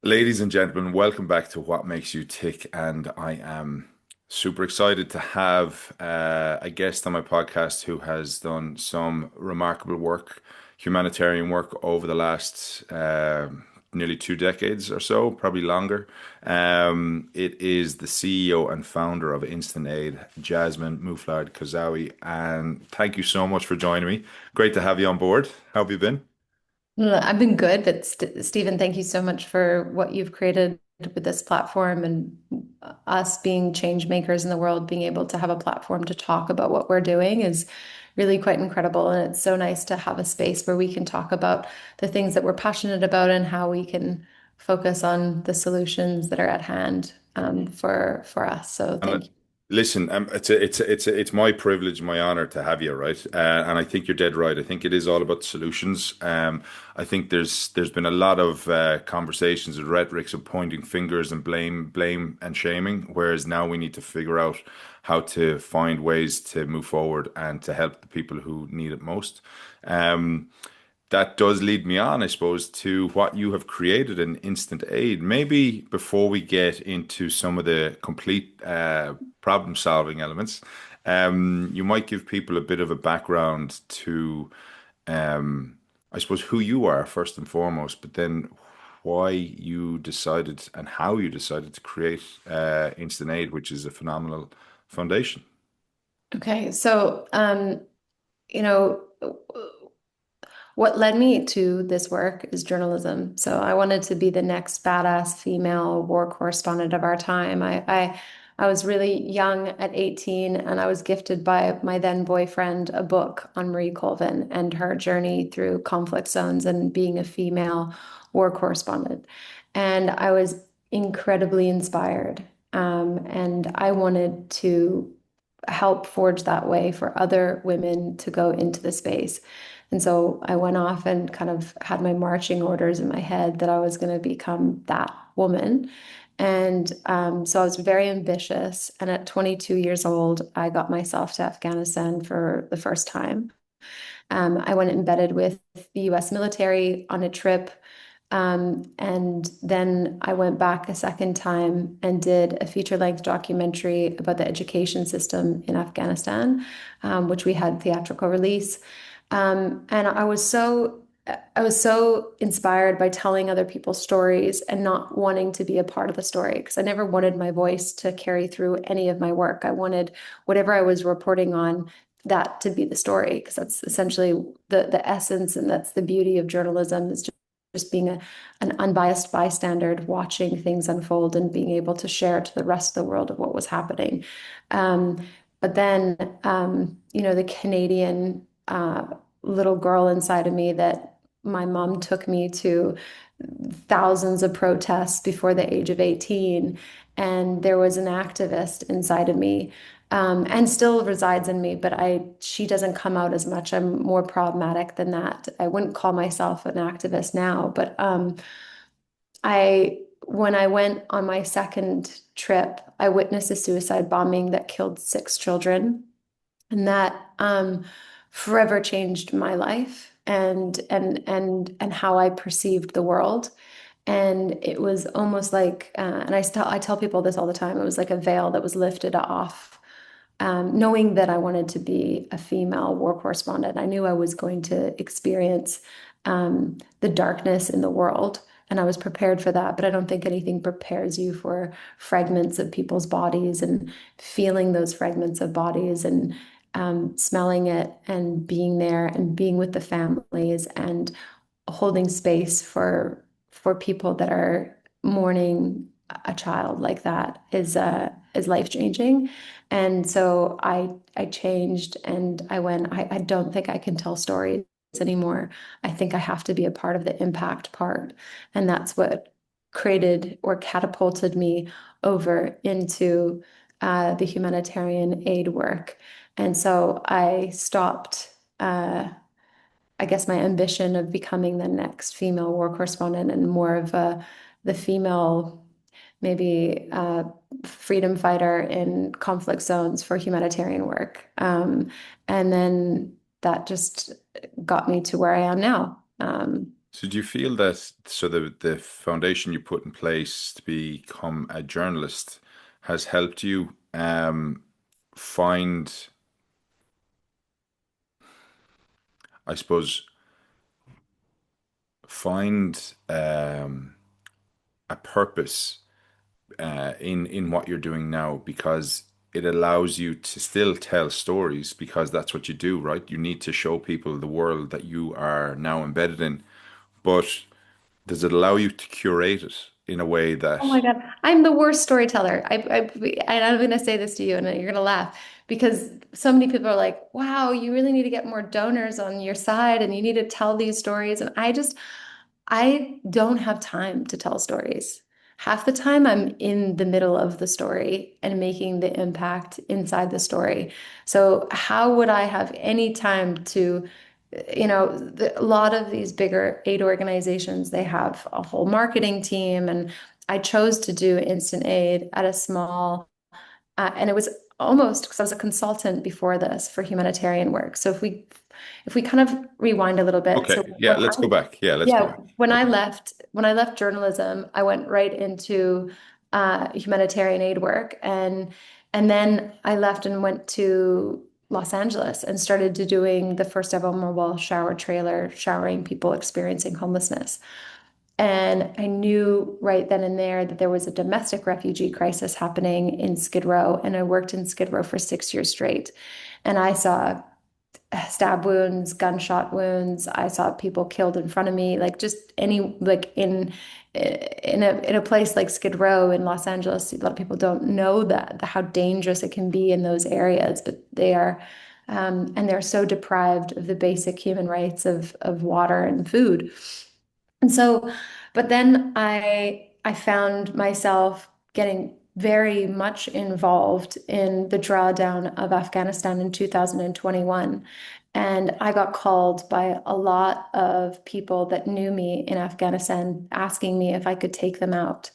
Ladies and gentlemen, welcome back to What Makes You Tick. And I am super excited to have a guest on my podcast who has done some remarkable work, humanitarian work over the last nearly 2 decades or so, probably longer. It is the CEO and founder of Instant Aid, Jasmin Mouflard Kozowy. And thank you so much for joining me. Great to have you on board. How have you been? I've been good, but Stephen, thank you so much for what you've created with this platform and us being change makers in the world, being able to have a platform to talk about what we're doing is really quite incredible. And it's so nice to have a space where we can talk about the things that we're passionate about and how we can focus on the solutions that are at hand for us. So And thank you. listen, it's my privilege, my honor to have you, right? And I think you're dead right. I think it is all about solutions. I think there's been a lot of conversations and rhetorics of pointing fingers and blame and shaming, whereas now we need to figure out how to find ways to move forward and to help the people who need it most. Um, that does lead me on, I suppose, to what you have created in Instant Aid. Maybe before we get into some of the complete problem-solving elements, you might give people a bit of a background to, I suppose, who you are first and foremost, but then why you decided and how you decided to create Instant Aid, which is a phenomenal foundation. Okay, so you know. What led me to this work is journalism. So I wanted to be the next badass female war correspondent of our time. I was really young at 18, and I was gifted by my then boyfriend a book on Marie Colvin and her journey through conflict zones and being a female war correspondent. And I was incredibly inspired. And I wanted to help forge that way for other women to go into the space. And so I went off and kind of had my marching orders in my head that I was going to become that woman. And so I was very ambitious. And at 22 years old, I got myself to Afghanistan for the first time. I went embedded with the US military on a trip. And then I went back a second time and did a feature-length documentary about the education system in Afghanistan, which we had theatrical release. And I was so inspired by telling other people's stories and not wanting to be a part of the story because I never wanted my voice to carry through any of my work. I wanted whatever I was reporting on that to be the story because that's essentially the essence and that's the beauty of journalism is just being an unbiased bystander watching things unfold and being able to share to the rest of the world of what was happening. But then, the Canadian little girl inside of me that my mom took me to thousands of protests before the age of 18. And there was an activist inside of me, and still resides in me, but she doesn't come out as much. I'm more problematic than that. I wouldn't call myself an activist now, but when I went on my second trip, I witnessed a suicide bombing that killed 6 children. And that forever changed my life and how I perceived the world. And it was almost like, and I tell people this all the time, it was like a veil that was lifted off. Knowing that I wanted to be a female war correspondent, I knew I was going to experience the darkness in the world. And I was prepared for that, but I don't think anything prepares you for fragments of people's bodies and feeling those fragments of bodies and smelling it and being there and being with the families and holding space for people that are mourning a child like that is life changing. And so I changed and I went, I don't think I can tell stories anymore. I think I have to be a part of the impact part. And that's what created or catapulted me over into the humanitarian aid work. And so I stopped, I guess, my ambition of becoming the next female war correspondent and more of the female, maybe freedom fighter in conflict zones for humanitarian work. And then that just got me to where I am now. So do you feel that the foundation you put in place to become a journalist has helped you find, I suppose, find a purpose in what you're doing now because it allows you to still tell stories because that's what you do, right? You need to show people the world that you are now embedded in, but does it allow you to curate it in a way that Oh my God, I'm the worst storyteller. And I'm going to say this to you, and you're going to laugh because so many people are like, "Wow, you really need to get more donors on your side, and you need to tell these stories." And I don't have time to tell stories. Half the time, I'm in the middle of the story and making the impact inside the story. So how would I have any time to, a lot of these bigger aid organizations, they have a whole marketing team, and I chose to do instant aid at a small, and it was almost because I was a consultant before this for humanitarian work. So if we kind of rewind a little bit, so okay, yeah, let's go back. Yeah, let's go yeah, back. when I Okay. left when I left journalism, I went right into humanitarian aid work, and then I left and went to Los Angeles and started to doing the first ever mobile shower trailer, showering people experiencing homelessness. And I knew right then and there that there was a domestic refugee crisis happening in Skid Row, and I worked in Skid Row for 6 years straight. And I saw stab wounds, gunshot wounds. I saw people killed in front of me, like just any like in a place like Skid Row in Los Angeles. A lot of people don't know that how dangerous it can be in those areas, but they are, and they're so deprived of the basic human rights of water and food. And so, but then I found myself getting very much involved in the drawdown of Afghanistan in 2021. And I got called by a lot of people that knew me in Afghanistan asking me if I could take them out.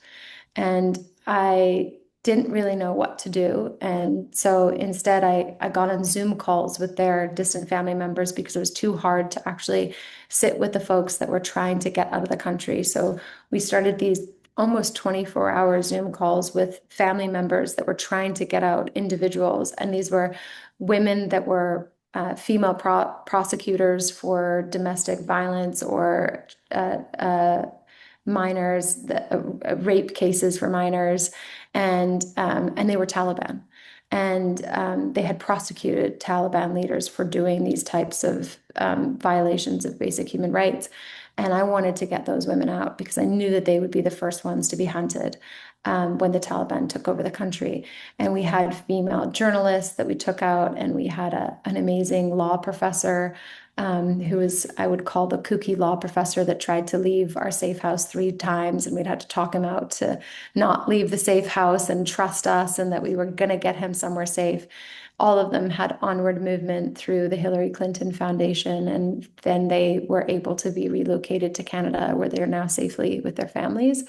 And I didn't really know what to do. And so instead, I got on Zoom calls with their distant family members because it was too hard to actually sit with the folks that were trying to get out of the country. So we started these almost 24-hour Zoom calls with family members that were trying to get out, individuals. And these were women that were female prosecutors for domestic violence or minors, rape cases for minors, and they were Taliban, and they had prosecuted Taliban leaders for doing these types of violations of basic human rights. And I wanted to get those women out because I knew that they would be the first ones to be hunted when the Taliban took over the country. And we had female journalists that we took out, and we had an amazing law professor who was, I would call the kooky law professor that tried to leave our safe house 3 times, and we'd had to talk him out to not leave the safe house and trust us and that we were going to get him somewhere safe. All of them had onward movement through the Hillary Clinton Foundation, and then they were able to be relocated to Canada, where they are now safely with their families.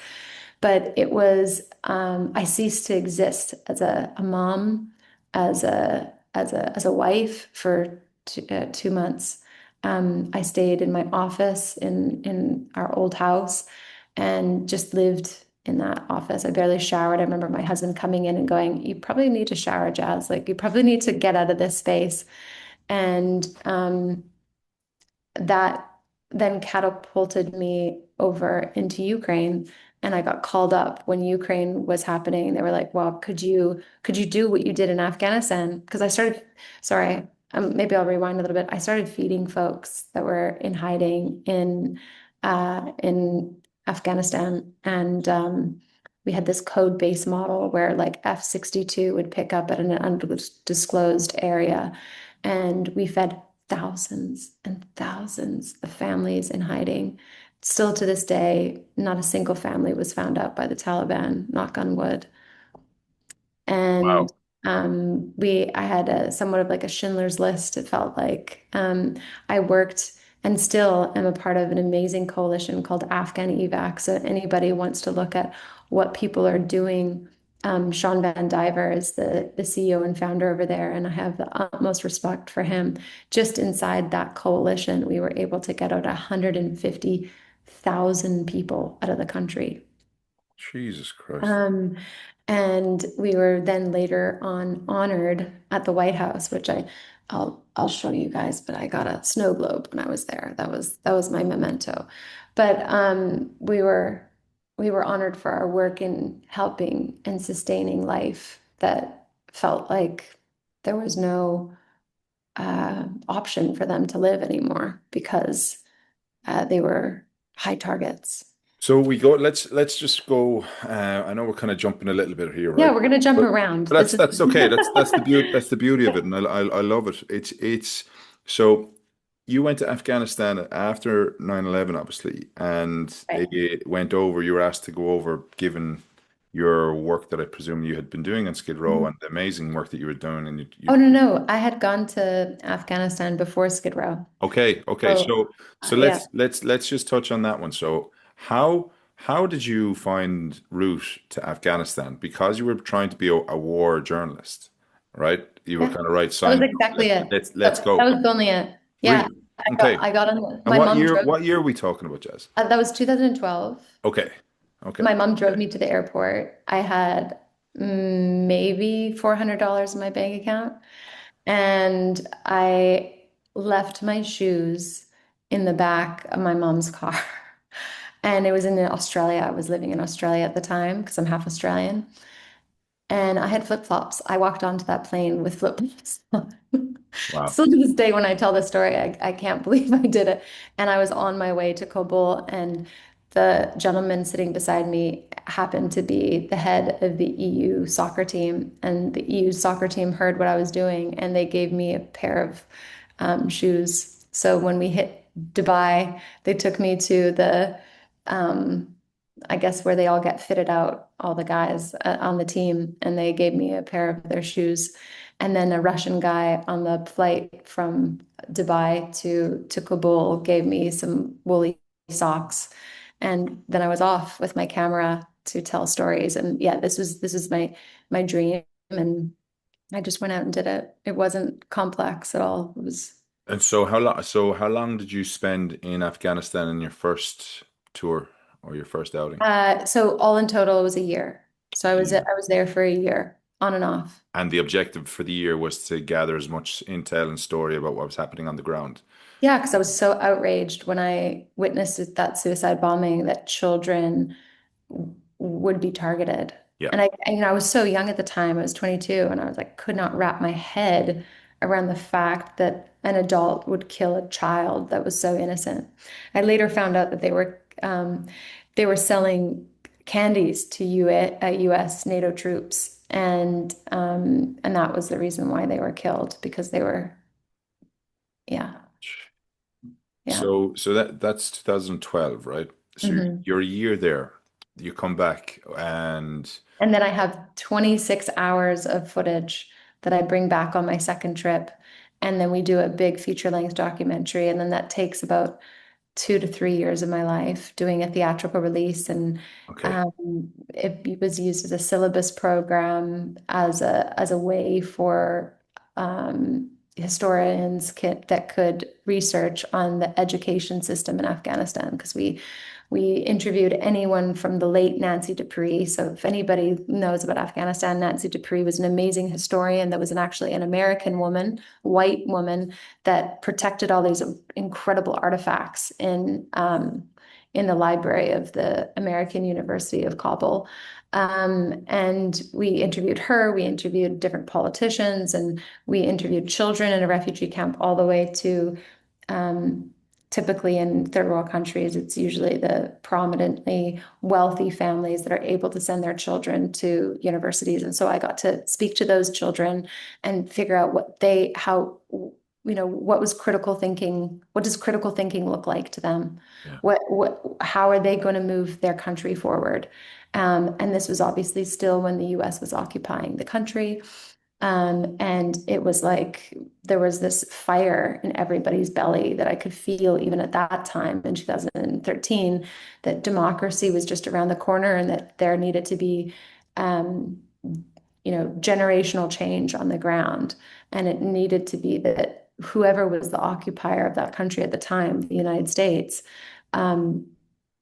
But it was, I ceased to exist as a mom, as a wife for 2 months. I stayed in my office in our old house and just lived in that office. I barely showered. I remember my husband coming in and going, "You probably need to shower, Jazz. Like you probably need to get out of this space." And that then catapulted me over into Ukraine. And I got called up when Ukraine was happening. They were like, "Well, could you do what you did in Afghanistan?" Because I started, sorry, maybe I'll rewind a little bit. I started feeding folks that were in hiding in Afghanistan, and we had this code-based model where like F-62 would pick up at an undisclosed area, and we fed thousands and thousands of families in hiding. Still to this day, not a single family was found out by the Taliban, knock on wood. And Wow. I had somewhat of like a Schindler's List. It felt like I worked and still am a part of an amazing coalition called Afghan Evac. So anybody who wants to look at what people are doing, Sean Van Diver is the CEO and founder over there, and I have the utmost respect for him. Just inside that coalition, we were able to get out 150 1,000 people out of the country. Jesus Christ. Um, and we were then later on honored at the White House, which I'll show you guys, but I got a snow globe when I was there. That was my memento. But we were honored for our work in helping and sustaining life that felt like there was no option for them to live anymore because they were high targets. So we go. Let's just go. I know we're kind of jumping a little bit here, Yeah, right? we're gonna jump But around. but This is that's okay. That's the beauty of it, and I love it. It's so you went to Afghanistan after 9/11, obviously, and right. it went over. You were asked to go over, given your work that I presume you had been doing on Skid Row Mhm. and the amazing work that you were doing, and Oh no, no. I had gone to Afghanistan before Skid Row. okay. So So yeah. let's just touch on that one. So how did you find route to Afghanistan? Because you were trying to be a war journalist, right? You were Yeah. kind of right, That was sign me up. exactly it. Let's That go. was only it. Yeah. Really? Okay. I got on And my mom drove. what year are we talking about, Jazz? That was 2012. Okay. Okay. My mom drove me to the airport. I had maybe $400 in my bank account. And I left my shoes in the back of my mom's car. And it was in Australia. I was living in Australia at the time because I'm half Australian. And I had flip-flops. I walked onto that plane with flip-flops. Wow. Still to this day, when I tell this story, I can't believe I did it. And I was on my way to Kabul, and the gentleman sitting beside me happened to be the head of the EU soccer team. And the EU soccer team heard what I was doing, and they gave me a pair of shoes. So when we hit Dubai, they took me to um, I guess where they all get fitted out, all the guys on the team, and they gave me a pair of their shoes. And then a Russian guy on the flight from Dubai to Kabul gave me some woolly socks. And then I was off with my camera to tell stories. And yeah, this was my dream. And I just went out and did it. It wasn't complex at all. It was And how long did you spend in Afghanistan in your first tour or your first outing? so all in total it was a year. So I Yeah. was there for a year, on and off. And the objective for the year was to gather as much intel and story about what was happening on the ground. Yeah, because I was so outraged when I witnessed that suicide bombing that children would be targeted. Yeah. And I was so young at the time. I was 22, and I was like, could not wrap my head around the fact that an adult would kill a child that was so innocent. I later found out that they were selling candies to U.S. NATO troops, and that was the reason why they were killed because they were, yeah, yeah. So that's 2012, right? So Mhm. you're a year there. You come back and And then I have 26 hours of footage that I bring back on my second trip. And then we do a big feature-length documentary. And then that takes about 2 to 3 years of my life doing a theatrical release. And okay. it was used as a syllabus program as a way for historians that could research on the education system in Afghanistan because we interviewed anyone from the late Nancy Dupree. So if anybody knows about Afghanistan, Nancy Dupree was an amazing historian that was actually an American woman, white woman that protected all these incredible artifacts in the library of the American University of Kabul. And we interviewed her, we interviewed different politicians, and we interviewed children in a refugee camp all the way to um, typically in third world countries, it's usually the prominently wealthy families that are able to send their children to universities. And so I got to speak to those children and figure out what was critical thinking? What does critical thinking look like to them? Yeah. How are they going to move their country forward? And this was obviously still when the US was occupying the country. And it was like there was this fire in everybody's belly that I could feel even at that time in 2013, that democracy was just around the corner and that there needed to be, um, generational change on the ground. And it needed to be that whoever was the occupier of that country at the time, the United States, um,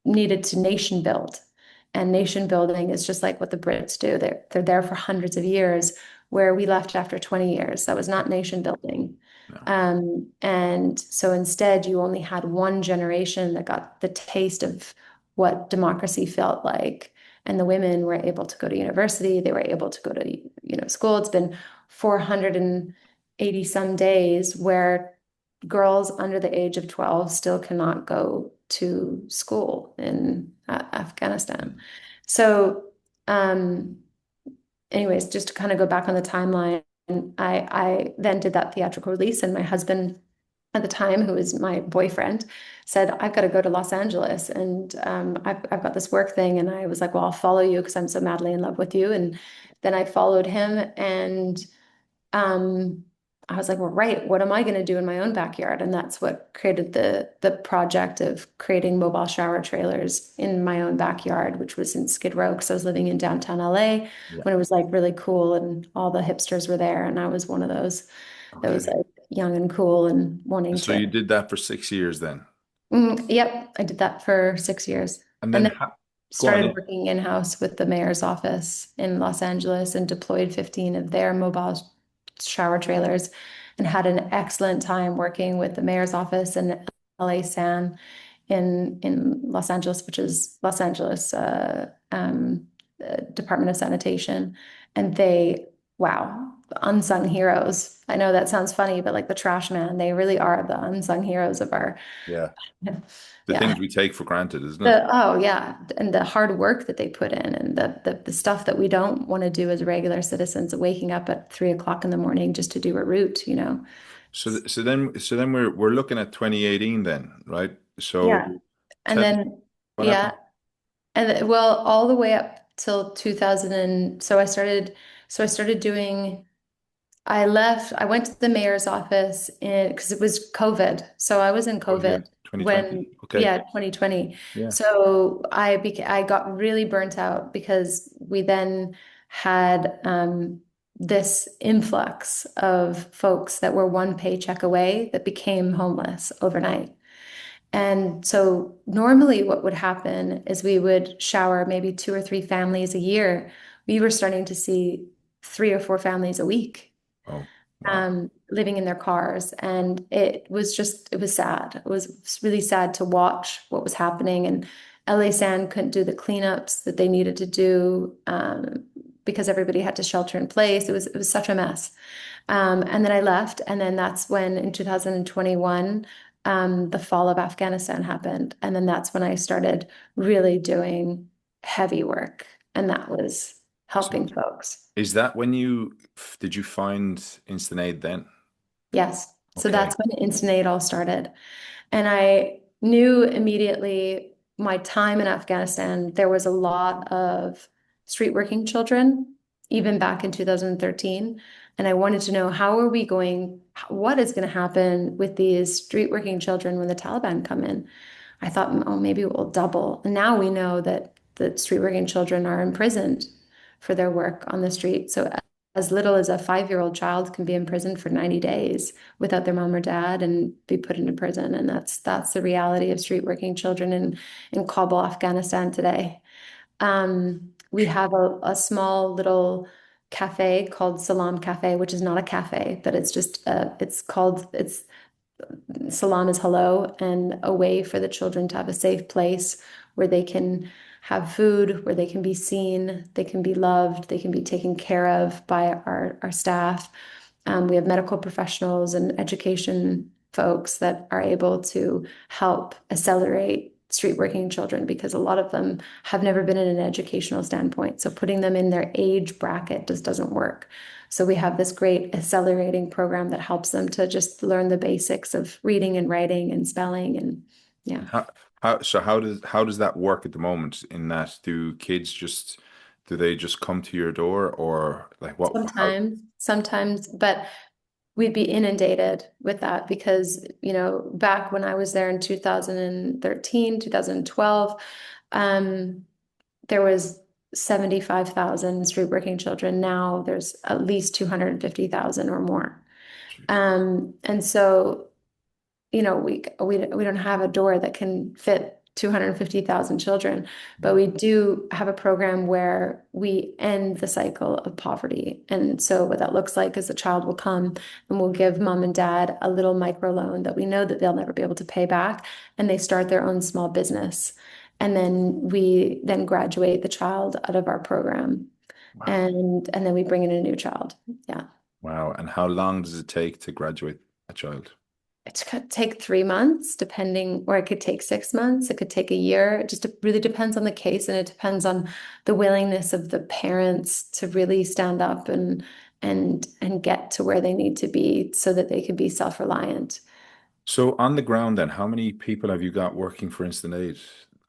needed to nation build. And nation building is just like what the Brits do. They're there for hundreds of years, where we left after 20 years. That was not nation building. No. And so instead, you only had one generation that got the taste of what democracy felt like. And the women were able to go to university. They were able to go to, school. It's been 480 some days where girls under the age of 12 still cannot go to school in Afghanistan. So, um, anyways, just to kind of go back on the timeline, I then did that theatrical release, and my husband at the time, who was my boyfriend, said, I've got to go to Los Angeles, and I've got this work thing. And I was like, well, I'll follow you because I'm so madly in love with you. And then I followed him, and um, I was like, well, right, what am I going to do in my own backyard? And that's what created the project of creating mobile shower trailers in my own backyard, which was in Skid Row, because I was living in downtown LA Yeah. when it was like really cool and all the hipsters were there. And I was one of those that was Okay. like young and cool and wanting So to. you did that for 6 years then. Yep, I did that for 6 years. And And then then go on. started working in-house with the mayor's office in Los Angeles and deployed 15 of their mobile shower trailers, and had an excellent time working with the mayor's office and LA San in Los Angeles, which is Los Angeles Department of Sanitation. And wow, unsung heroes. I know that sounds funny, but like the trash man, they really are the unsung heroes of our, Yeah. The yeah. things we take for granted, isn't it? Oh yeah, and the hard work that they put in, and the stuff that we don't want to do as regular citizens, waking up at 3 o'clock in the morning just to do a route. So then we're looking at 2018 then, right? Yeah. So And tell me then what yeah, happened. well, all the way up till 2000, and so I started doing. I left, I went to the mayor's office because it was COVID. So I was in Oh yeah, COVID 2020. when, Okay. yeah, 2020. Yeah. So I got really burnt out because we then had this influx of folks that were one paycheck away that became homeless overnight. And so normally what would happen is we would shower maybe two or three families a year. We were starting to see three or four families a week Oh, wow. living in their cars. And it was sad. It was really sad to watch what was happening. And LA San couldn't do the cleanups that they needed to do because everybody had to shelter in place. It was such a mess. And then I left. And then that's when in 2021, the fall of Afghanistan happened. And then that's when I started really doing heavy work. And that was So helping folks. is that when did you find instant aid then? Yes. So Okay. that's when Instant Aid all started. And I knew immediately my time in Afghanistan, there was a lot of street working children, even back in 2013. And I wanted to know, what is going to happen with these street working children when the Taliban come in? I thought, oh, maybe it will double. And now we know that the street working children are imprisoned for their work on the street. So as little as a 5-year-old child can be imprisoned for 90 days without their mom or dad and be put into prison. And that's the reality of street working children in Kabul, Afghanistan today. We have a small little cafe called Salam Cafe, which is not a cafe, but it's Salam is hello, and a way for the children to have a safe place where they can have food, where they can be seen, they can be loved, they can be taken care of by our staff. We have medical professionals and education folks that are able to help accelerate street working children because a lot of them have never been in an educational standpoint. So putting them in their age bracket just doesn't work. So we have this great accelerating program that helps them to just learn the basics of reading and writing and spelling and yeah. And how does that work at the moment in that do they just come to your door or like Sometimes, but we'd be inundated with that because, back when I was there in 2013, 2012, there was 75,000 street working children. Now there's at least 250,000 or more. And so, we don't have a door that can fit 250,000 children. But we do have a program where we end the cycle of poverty. And so what that looks like is a child will come and we'll give mom and dad a little microloan that we know that they'll never be able to pay back, and they start their own small business. And then we then graduate the child out of our program. Wow. And then we bring in a new child. Yeah. Wow. And how long does it take to graduate a child? It could take 3 months, depending, or it could take 6 months. It could take a year. It just really depends on the case, and it depends on the willingness of the parents to really stand up and get to where they need to be so that they can be self-reliant. So on the ground then, how many people have you got working for Instant Aid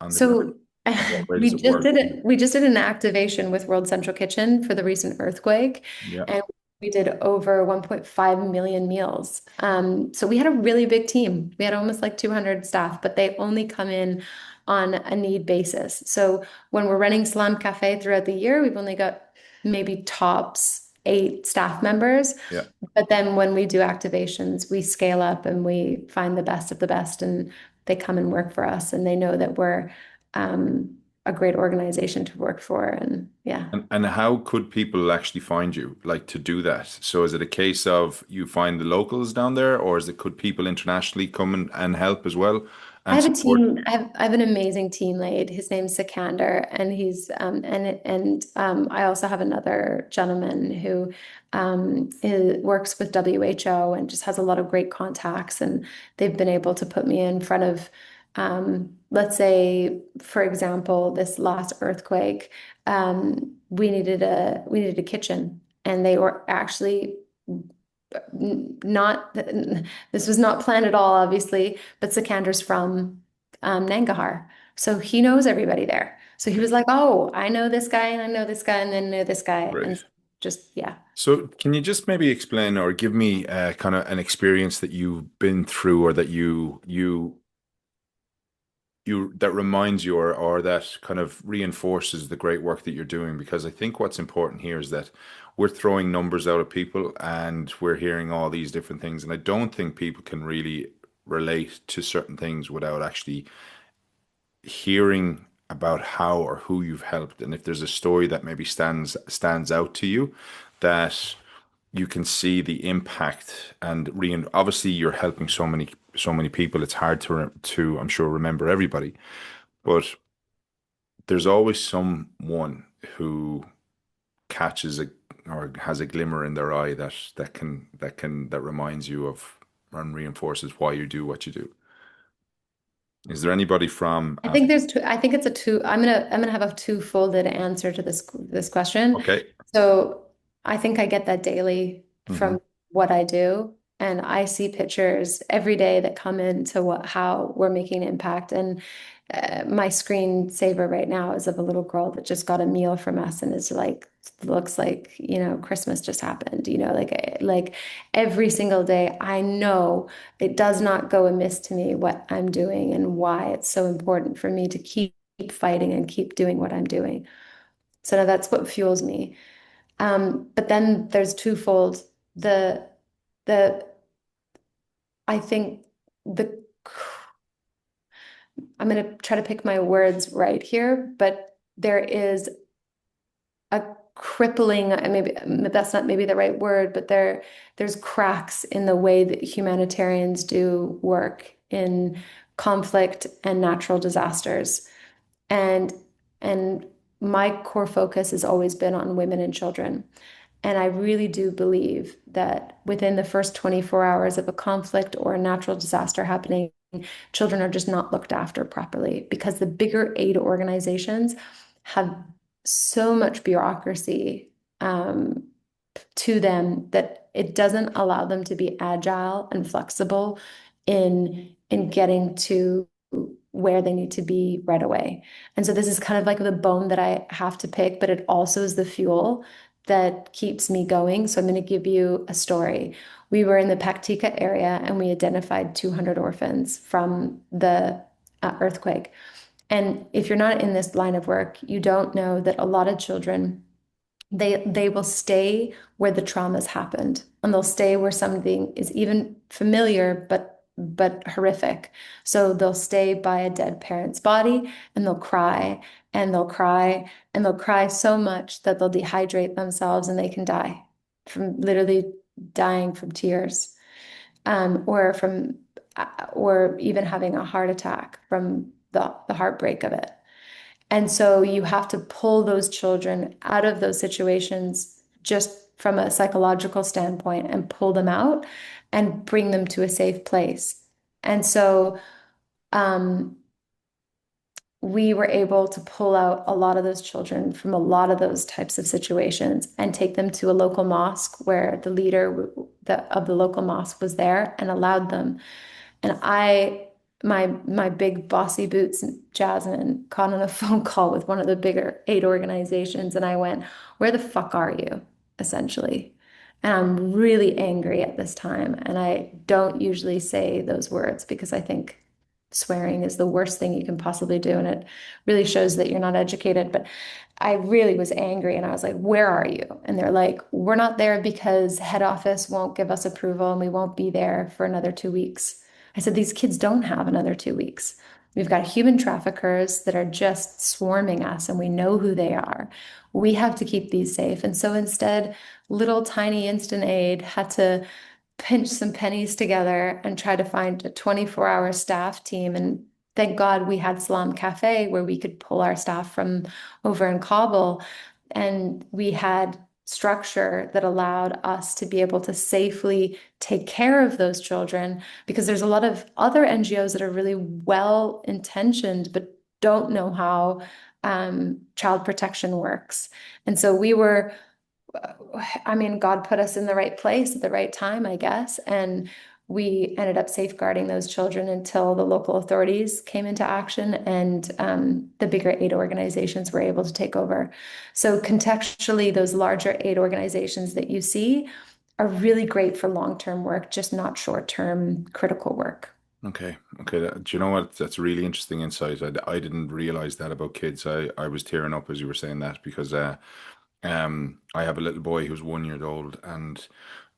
on the ground? So And what way does it work? we just did an activation with World Central Kitchen for the recent earthquake, Yeah. and we did over 1.5 million meals. So we had a really big team. We had almost like 200 staff, but they only come in on a need basis. So when we're running Salam Cafe throughout the year, we've only got maybe tops 8 staff members. Yeah. But then when we do activations, we scale up and we find the best of the best, and they come and work for us, and they know that we're a great organization to work for. And yeah. And how could people actually find you, like to do that? So is it a case of you find the locals down there, or is it could people internationally come and help as well I and have a support? team. I have an amazing team lead. His name's Sikander, and he's I also have another gentleman who works with WHO and just has a lot of great contacts, and they've been able to put me in front of, let's say, for example, this last earthquake, we needed a kitchen, and they were actually not this was not planned at all, obviously, but Sikander's from Nangarhar, so he knows everybody there. So he was like, "Oh, I know this guy, and I know this guy, and then know this guy," Great. and just yeah. So can you just maybe explain or give me kind of an experience that you've been through or that you that reminds you or that kind of reinforces the great work that you're doing? Because I think what's important here is that we're throwing numbers out at people and we're hearing all these different things, and I don't think people can really relate to certain things without actually hearing about how or who you've helped. And if there's a story that maybe stands out to you, that you can see the impact and obviously you're helping so many people. It's hard to I'm sure remember everybody, but there's always someone who catches a or has a glimmer in their eye that reminds you of and reinforces why you do what you do. Is there anybody from I think there's two. I think it's a two. I'm gonna have a two-folded answer to this question. okay. So I think I get that daily Hmm. from what I do, and I see pictures every day that come into how we're making an impact. And my screensaver right now is of a little girl that just got a meal from us, and is like looks like Christmas just happened. Like every single day, I know it does not go amiss to me what I'm doing and why it's so important for me to keep fighting and keep doing what I'm doing. So now that's what fuels me. But then there's twofold. The the I think the I'm going to try to pick my words right here, but there is a crippling, maybe that's not maybe the right word, but there's cracks in the way that humanitarians do work in conflict and natural disasters. And and my core focus has always been on women and children. And I really do believe that within the first 24 hours of a conflict or a natural disaster happening, children are just not looked after properly because the bigger aid organizations have so much bureaucracy to them that it doesn't allow them to be agile and flexible in getting to where they need to be right away. And so this is kind of like the bone that I have to pick, but it also is the fuel that keeps me going. So I'm going to give you a story. We were in the Paktika area and we identified 200 orphans from the earthquake. And if you're not in this line of work, you don't know that a lot of children, they will stay where the trauma's happened, and they'll stay where something is even familiar, but but horrific. So they'll stay by a dead parent's body and they'll cry and they'll cry and they'll cry so much that they'll dehydrate themselves and they can die from literally dying from tears, or from or even having a heart attack from the heartbreak of it. And so you have to pull those children out of those situations just from a psychological standpoint and pull them out and bring them to a safe place. And so um, we were able to pull out a lot of those children from a lot of those types of situations and take them to a local mosque where the leader of the local mosque was there and allowed them. And my big bossy boots, Jasmin, caught on a phone call with one of the bigger aid organizations, and I went, "Where the fuck are you?" Essentially. And I'm really angry at this time. And I don't usually say those words because I think swearing is the worst thing you can possibly do. And it really shows that you're not educated. But I really was angry and I was like, "Where are you?" And they're like, "We're not there because head office won't give us approval and we won't be there for another 2 weeks." I said, "These kids don't have another 2 weeks. We've got human traffickers that are just swarming us and we know who they are. We have to keep these safe." And so instead, little tiny instant aid had to pinch some pennies together and try to find a 24-hour staff team. And thank God we had Salam Cafe where we could pull our staff from over in Kabul. And we had structure that allowed us to be able to safely take care of those children, because there's a lot of other NGOs that are really well intentioned but don't know how child protection works. And so we were, I mean, God put us in the right place at the right time, I guess. And we ended up safeguarding those children until the local authorities came into action and the bigger aid organizations were able to take over. So contextually, those larger aid organizations that you see are really great for long-term work, just not short-term critical work. Okay. Okay. Do you know what? That's a really interesting insight. I didn't realize that about kids. I was tearing up as you were saying that because I have a little boy who's 1 year old, and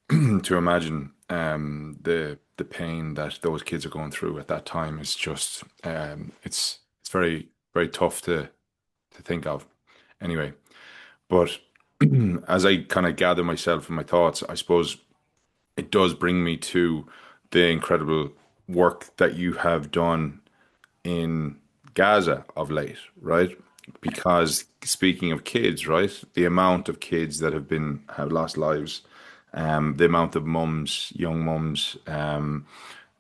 to imagine the pain that those kids are going through at that time is just it's very very tough to think of. Anyway, but as I kind of gather myself and my thoughts, I suppose it does bring me to the incredible work that you have done in Gaza of late, right? Because speaking of kids, right, the amount of kids that have lost lives, the amount of mums, young mums,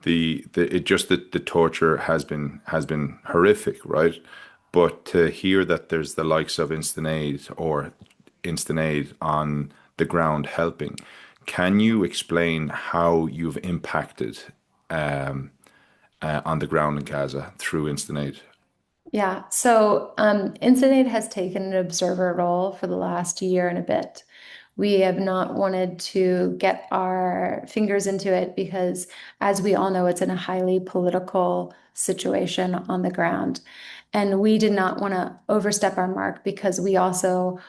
the it just the torture has been horrific, right? But to hear that there's the likes of Instant Aid on the ground helping, can you explain how you've impacted on the ground in Gaza through Instant Aid? Yeah, so Incident has taken an observer role for the last year and a bit. We have not wanted to get our fingers into it because, as we all know, it's in a highly political situation on the ground. And we did not want to overstep our mark because we also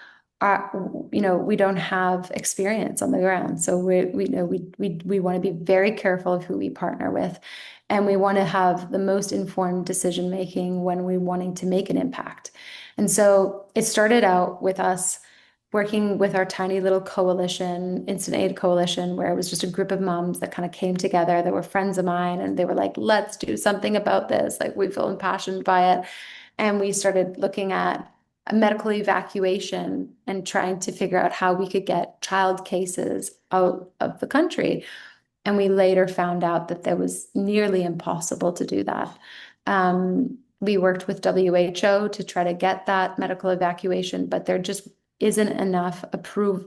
are, we don't have experience on the ground. So we know we want to be very careful of who we partner with. And we want to have the most informed decision making when we're wanting to make an impact. And so it started out with us working with our tiny little coalition, Instant Aid Coalition, where it was just a group of moms that kind of came together. They were friends of mine, and they were like, "Let's do something about this. Like, we feel impassioned by it." And we started looking at a medical evacuation and trying to figure out how we could get child cases out of the country. And we later found out that that was nearly impossible to do that. We worked with WHO to try to get that medical evacuation, but there just isn't enough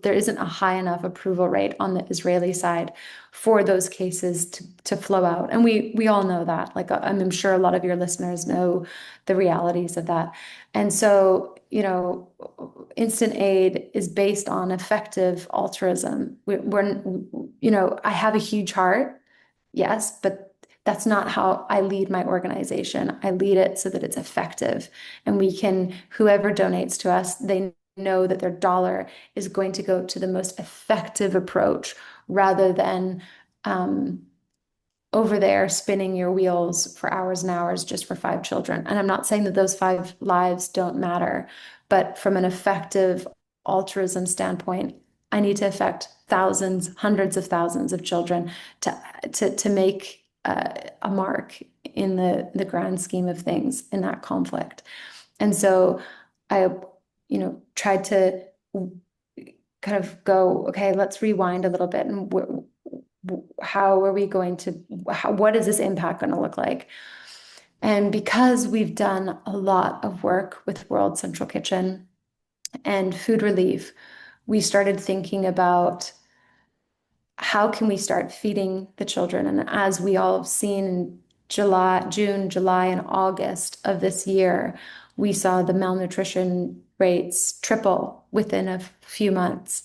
there isn't a high enough approval rate on the Israeli side for those cases to flow out. And we all know that. Like, I'm sure a lot of your listeners know the realities of that. And so, instant aid is based on effective altruism. I have a huge heart, yes, but that's not how I lead my organization. I lead it so that it's effective. And whoever donates to us, they know that their dollar is going to go to the most effective approach rather than over there spinning your wheels for hours and hours just for 5 children. And I'm not saying that those 5 lives don't matter, but from an effective altruism standpoint, I need to affect thousands, hundreds of thousands of children to to make a mark in the grand scheme of things in that conflict. And so I, tried to kind of go, okay, let's rewind a little bit and how are we going to, what is this impact going to look like? And because we've done a lot of work with World Central Kitchen and food relief, we started thinking about how can we start feeding the children? And as we all have seen in June, July, and August of this year, we saw the malnutrition rates triple within a few months.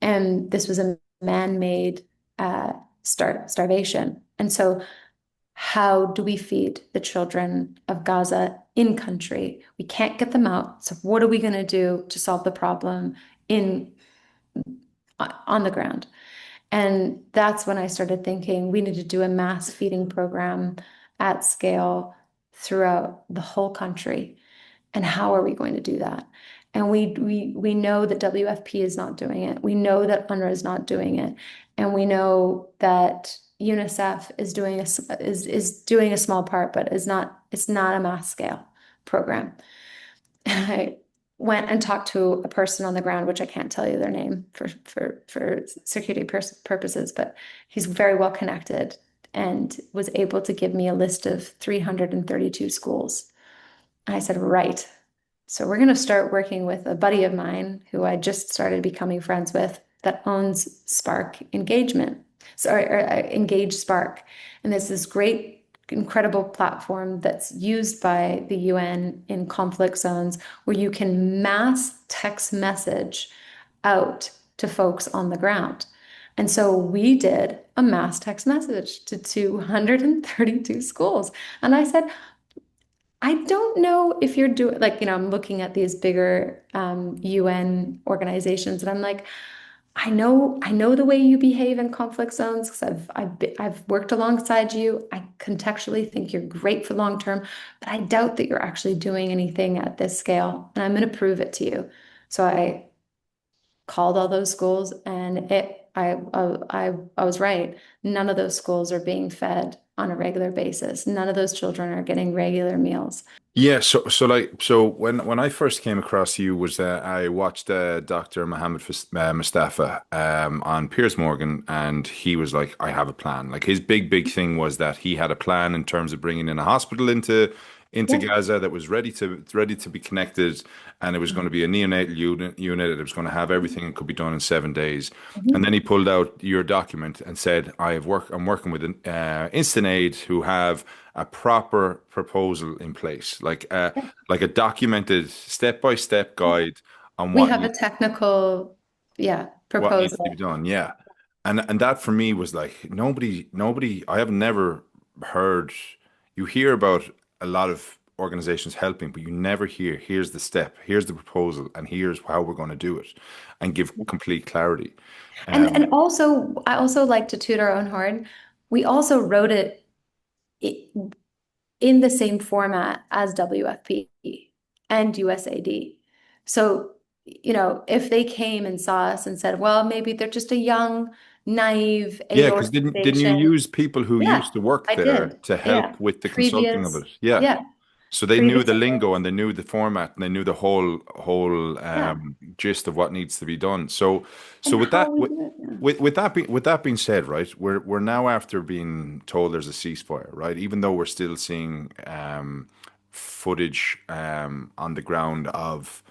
And this was a man-made starvation. And so, how do we feed the children of Gaza in country? We can't get them out. So, what are we going to do to solve the problem in on the ground? And that's when I started thinking we need to do a mass feeding program at scale throughout the whole country. And how are we going to do that? And we know that WFP is not doing it. We know that UNRWA is not doing it. And we know that UNICEF is doing a small part, but it's not a mass scale program. And I went and talked to a person on the ground, which I can't tell you their name for security purposes, but he's very well connected and was able to give me a list of 332 schools. And I said, right. So we're going to start working with a buddy of mine who I just started becoming friends with that owns Spark Engagement, sorry, or Engage Spark. And there's this great, incredible platform that's used by the UN in conflict zones where you can mass text message out to folks on the ground. And so we did a mass text message to 232 schools. And I said, I don't know if you're doing like, I'm looking at these bigger UN organizations and I'm like, I know the way you behave in conflict zones because I've worked alongside you. I contextually think you're great for long term, but I doubt that you're actually doing anything at this scale, and I'm going to prove it to you. So I called all those schools, and I was right. None of those schools are being fed on a regular basis. None of those children are getting regular meals. Yeah, so when I first came across you was I watched Dr. Mustafa on Piers Morgan, and he was like, I have a plan. Like his big thing was that he had a plan in terms of bringing in a hospital into Yeah. Gaza that was ready to be connected, and it was going to be a neonatal unit. It was going to have everything and could be done in 7 days. And Mhm. then he pulled out your document and said, I'm working with an Instant Aid who have a proper proposal in place, like a documented step-by-step guide on We have a technical, yeah, what needs to be proposal. done. Yeah. And that for me was like nobody I have never heard you hear about a lot of organizations helping, but you never hear here's the step, here's the proposal, and here's how we're going to do it and give complete clarity. And Um, also, I also like to toot our own horn. We also wrote it i- in the same format as WFP and USAD. So, if they came and saw us and said, well, maybe they're just a young, naive aid yeah, because didn't you organization. use people who Yeah, used to work I there did. to help Yeah. with the consulting of Previous, it? Yeah. yeah, So they knew previous. the lingo and they knew the format and they knew the whole Yeah. gist of what needs to be done. So And so how we do it. Yeah. with that being said, right, we're now after being told there's a ceasefire, right? Even though we're still seeing footage on the ground of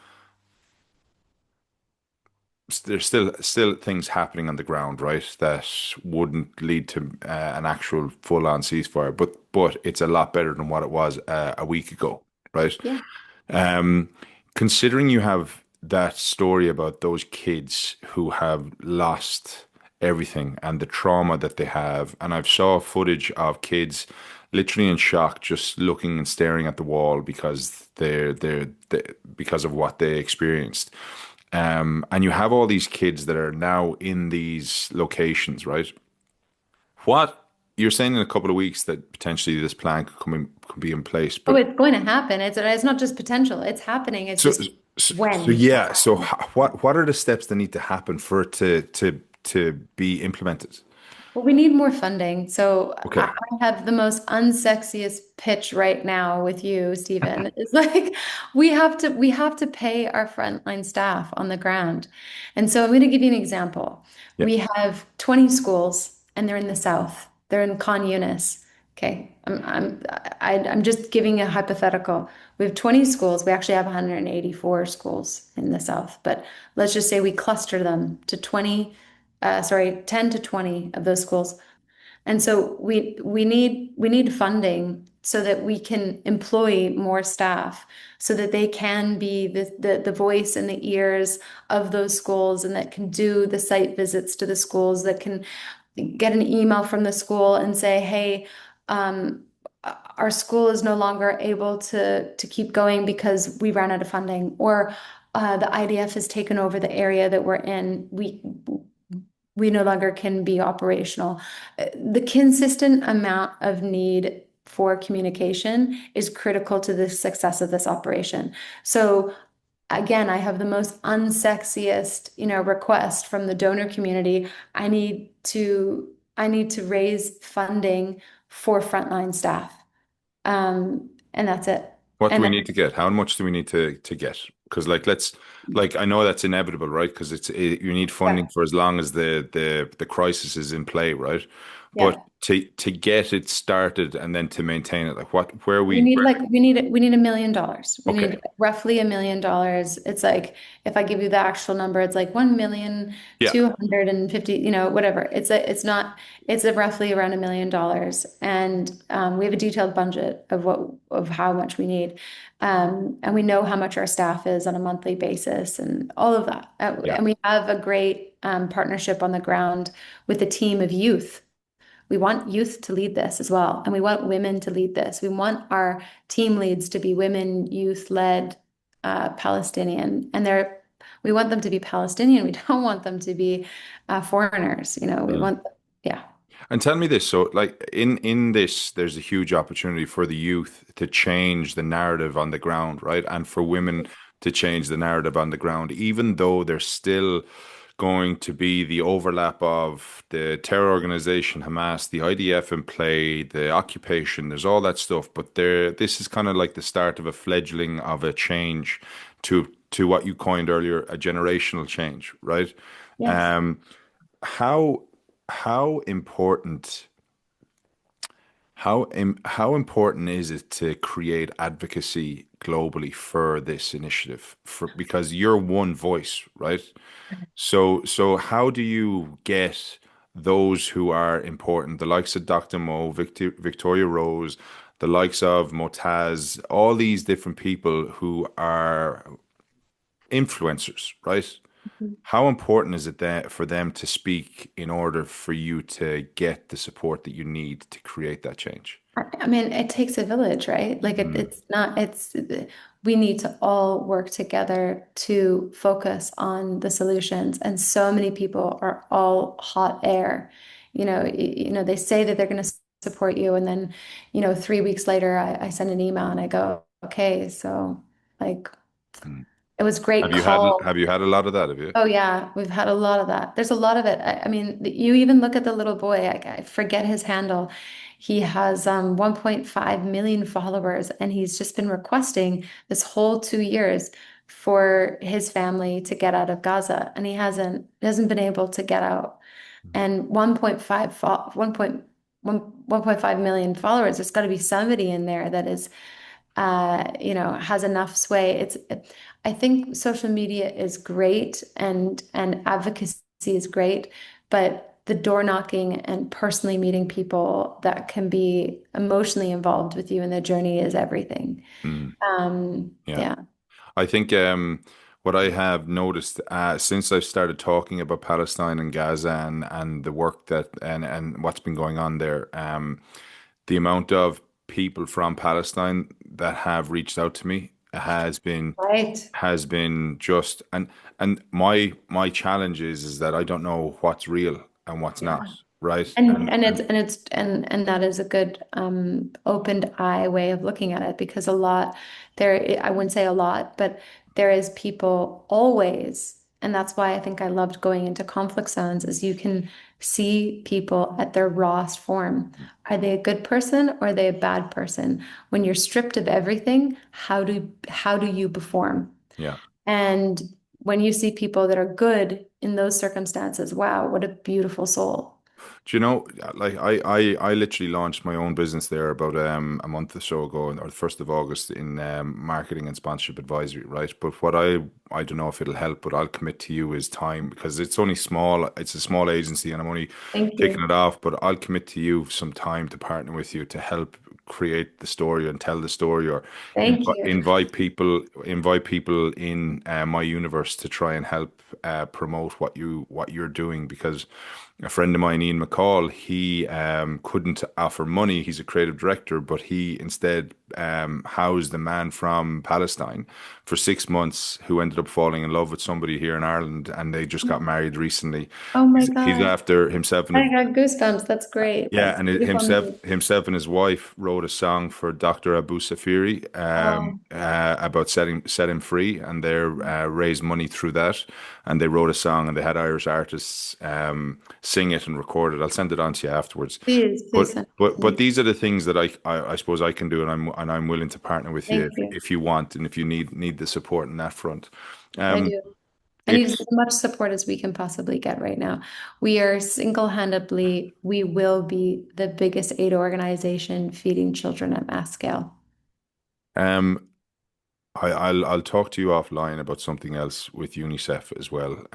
there's still things happening on the ground, right, that wouldn't lead to an actual full-on ceasefire, but it's a lot better than what it was a week ago, right? Yeah. Um, Considering you have that story about those kids who have lost everything and the trauma that they have, and I've saw footage of kids literally in shock, just looking and staring at the wall because they because of what they experienced. And you have all these kids that are now in these locations, right? What? you're saying in a couple of weeks that potentially this plan could be in place, Oh, but it's going to happen. It's not just potential. It's happening. It's so just so when. yeah. So what are the steps that need to happen for it to be implemented? Well, we need more funding. So I Okay. have the most unsexiest pitch right now with you, Stephen. It's like we have to pay our frontline staff on the ground. And so I'm going to give you an example. Yeah. We have 20 schools and they're in the south. They're in Con Yunis. Okay. I'm just giving a hypothetical. We have 20 schools. We actually have 184 schools in the south, but let's just say we cluster them to 10 to 20 of those schools. And so we need funding so that we can employ more staff so that they can be the voice and the ears of those schools and that can do the site visits to the schools, that can get an email from the school and say, hey, um, our school is no longer able to keep going because we ran out of funding, or the IDF has taken over the area that we're in. We no longer can be operational. The consistent amount of need for communication is critical to the success of this operation. So again, I have the most unsexiest, request from the donor community. I need to raise funding for frontline staff. And that's it. What do And we need to get? How much do we need to get? Because I know that's inevitable, right? Because you need funding yeah, for as long as the crisis is in play, right? But yeah. to get it started and then to maintain it, like what where We we need like we need $1 million. We okay. need roughly $1 million. It's like if I give you the actual number, it's like 1,250,000, whatever. It's a roughly around $1 million. And we have a detailed budget of how much we need. And we know how much our staff is on a monthly basis and all of that. Yeah. And we have a great partnership on the ground with a team of youth. We want youth to lead this as well, and we want women to lead this. We want our team leads to be women, youth-led, Palestinian, and we want them to be Palestinian. We don't want them to be foreigners. We Mm. want, yeah, And tell me this, so like in this, there's a huge opportunity for the youth to change the narrative on the ground, right? And for women to change the narrative on the ground, even though there's still going to be the overlap of the terror organization Hamas, the IDF in play, the occupation, there's all that stuff, but this is kind of like the start of a fledgling of a change to what you coined earlier, a generational change, right? yes. Um, how how important how important is it to create advocacy globally for this initiative? For because you're one voice, right? So how do you get those who are important, the likes of Dr. Mo, Victoria Rose, the likes of Motaz, all these different people who are influencers, right? How important is it that for them to speak in order for you to get the support that you need to create that change? I mean, it takes a village, right? Like Mm, we need to all work together to focus on the solutions. And so many people are all hot air. They say that they're going to support you. And then, 3 weeks later, I send an email and I go, okay, so like mm. it was great Have call. you had a lot of that, have you? Oh yeah, we've had a lot of that. There's a lot of it. I mean, you even look at the little boy. I forget his handle. He has 1.5 million followers, and he's just been requesting this whole 2 years for his family to get out of Gaza, and he hasn't been able to get out. And 1.5 million followers. There's got to be somebody in there that is has enough sway. I think social media is great and advocacy is great, but the door knocking and personally meeting people that can be emotionally involved with you in the journey is everything. Mm, yeah. Yeah. I think what I have noticed since I've started talking about Palestine and Gaza and the work and what's been going on there, the amount of people from Palestine that have reached out to me Right. has been just and my challenge is that I don't know what's real and what's Yeah. not. right? And that is a good opened eye way of looking at it because a lot there I wouldn't say a lot, but there is people always, and that's why I think I loved going into conflict zones, is you can see people at their rawest form. Are they a good person or are they a bad person? When you're stripped of everything, how do you perform? Yeah. And when you see people that are good in those circumstances, wow, what a beautiful soul. Do you know, like I literally launched my own business there about a month or so ago, or the 1st of August in marketing and sponsorship advisory, right? But what I don't know if it'll help, but I'll commit to you is time because it's only small. It's a small agency, and I'm only Thank kicking you. it off. But I'll commit to you some time to partner with you to help create the story and tell the story, or Thank you. invite people in my universe to try and help promote what you're doing because a friend of mine, Ian McCall, he couldn't offer money. He's a creative director, but he instead housed a man from Palestine for 6 months who ended up falling in love with somebody here in Ireland, and they just got married recently. Oh my He's God. after himself and I got goosebumps. That's great. yeah, That's and beautiful news. himself and his wife wrote a song for Dr. Abu Safiri Oh, about set him free, and they raised money through that. And they wrote a song, and they had Irish artists sing it and record it. I'll send it on to you afterwards. please, But please send it to but me. these are the things that I suppose I can do, and I'm willing to partner with you Thank you. if you want, and if you need the support in that front. I Um, do. I need as it's much support as we can possibly get right now. We are single-handedly, we will be the biggest aid organization feeding children at mass scale. um I'll talk to you offline about something else with UNICEF as well.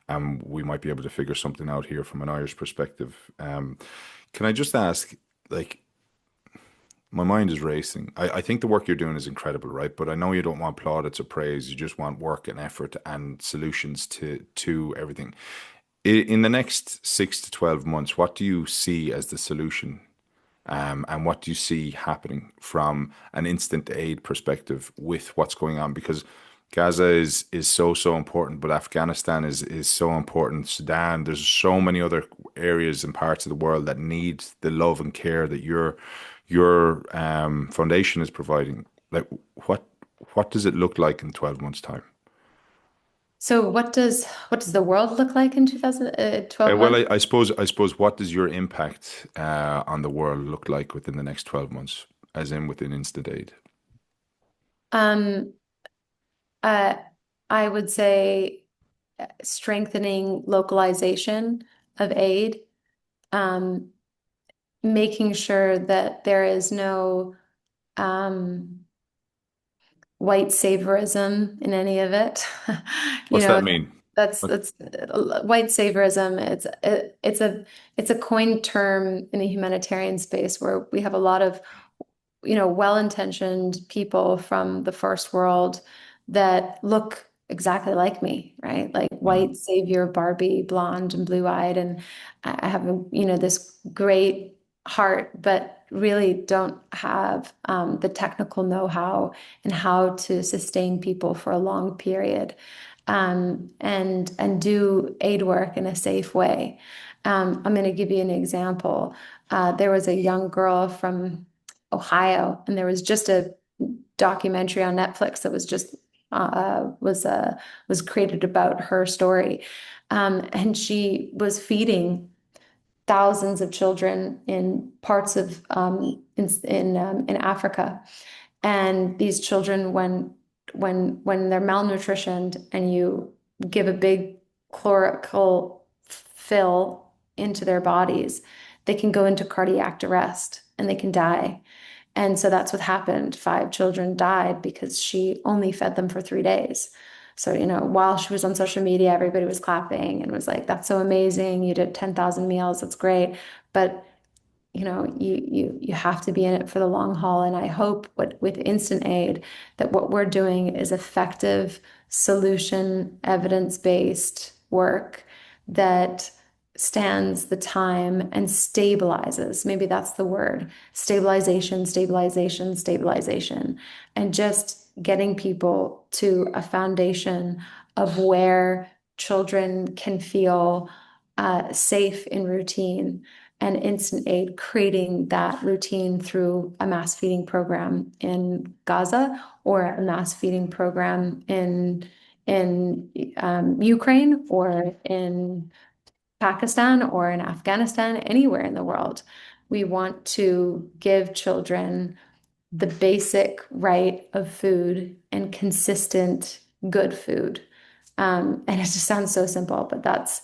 And we might be able to figure something out here from an Irish perspective. Can I just ask, like, my mind is racing. I think the work you're doing is incredible, right? But I know you don't want plaudits or praise. You just want work and effort and solutions to everything. In the next 6 to 12 months, what do you see as the solution and what do you see happening from an instant aid perspective with what's going on? Because Gaza is so important, but Afghanistan is so important. Sudan, there's so many other areas and parts of the world that need the love and care that your foundation is providing. Like what what does it look like in 12 months' time? So what does the world look like in 2012 Well, months? I suppose what does your impact on the world look like within the next 12 months, as in within instant aid? Um, uh, I would say strengthening localization of aid, um, making sure that there is no um, white saviorism in any of it. You What's know, that mean? What- that's white saviorism. It's a coined term in the humanitarian space where we have a lot of well-intentioned people from the first world that look exactly like me, right? Like Mm, white savior Barbie, blonde and blue-eyed, and I have this great heart, but really don't have the technical know-how and how to sustain people for a long period, and do aid work in a safe way. I'm going to give you an example. There was a young girl from Ohio, and there was just a documentary on Netflix that was created about her story, and she was feeding thousands of children in parts of in Africa, and these children, when they're malnutritioned, and you give a big chlorophyll fill into their bodies, they can go into cardiac arrest and they can die. And so that's what happened. 5 children died because she only fed them for 3 days. So, while she was on social media, everybody was clapping and was like, that's so amazing. You did 10,000 meals. That's great. But you have to be in it for the long haul. And I hope with instant aid that what we're doing is effective solution, evidence-based work that stands the time and stabilizes. Maybe that's the word. Stabilization, stabilization, stabilization. And just getting people to a foundation of where children can feel safe in routine, and instant aid creating that routine through a mass feeding program in Gaza or a mass feeding program in Ukraine or in Pakistan or in Afghanistan, anywhere in the world. We want to give children the basic right of food and consistent good food. And it just sounds so simple, but that's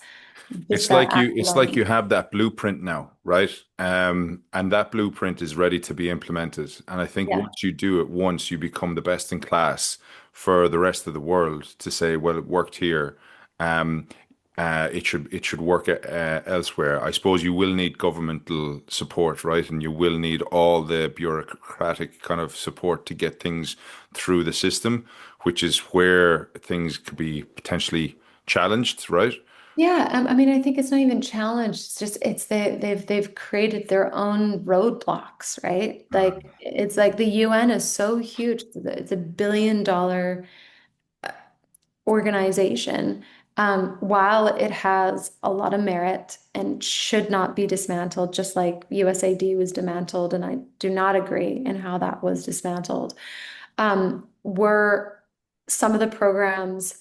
just It's that like act you alone. have that blueprint now, right? And that blueprint is ready to be implemented. And I think Yeah. once you do it once, you become the best in class for the rest of the world to say, well, it worked here. Um, it should work elsewhere. I suppose you will need governmental support, right? And you will need all the bureaucratic kind of support to get things through the system, which is where things could be potentially challenged, right? Yeah, I mean, I think it's not even challenged. It's just they've created their own roadblocks, right? Like it's like the UN is so huge. It's $1 billion organization. While it has a lot of merit and should not be dismantled, just like USAID was dismantled, and I do not agree in how that was dismantled. Were some of the programs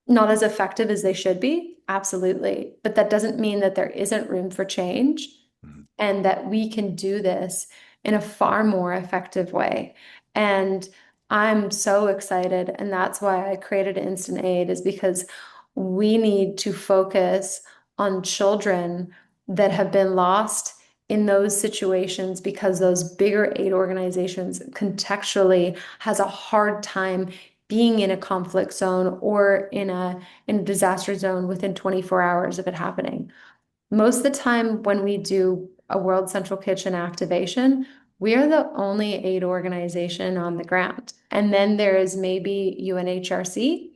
not as effective as they should be? Absolutely. But that doesn't mean that there isn't room for change Mhm. and that we can do this in a far more effective way. And I'm so excited. And that's why I created Instant Aid, is because we need to focus on children that have been lost in those situations because those bigger aid organizations contextually has a hard time being in a conflict zone or in a disaster zone within 24 hours of it happening. Most of the time, when we do a World Central Kitchen activation, we are the only aid organization on the ground. And then there is maybe UNHRC,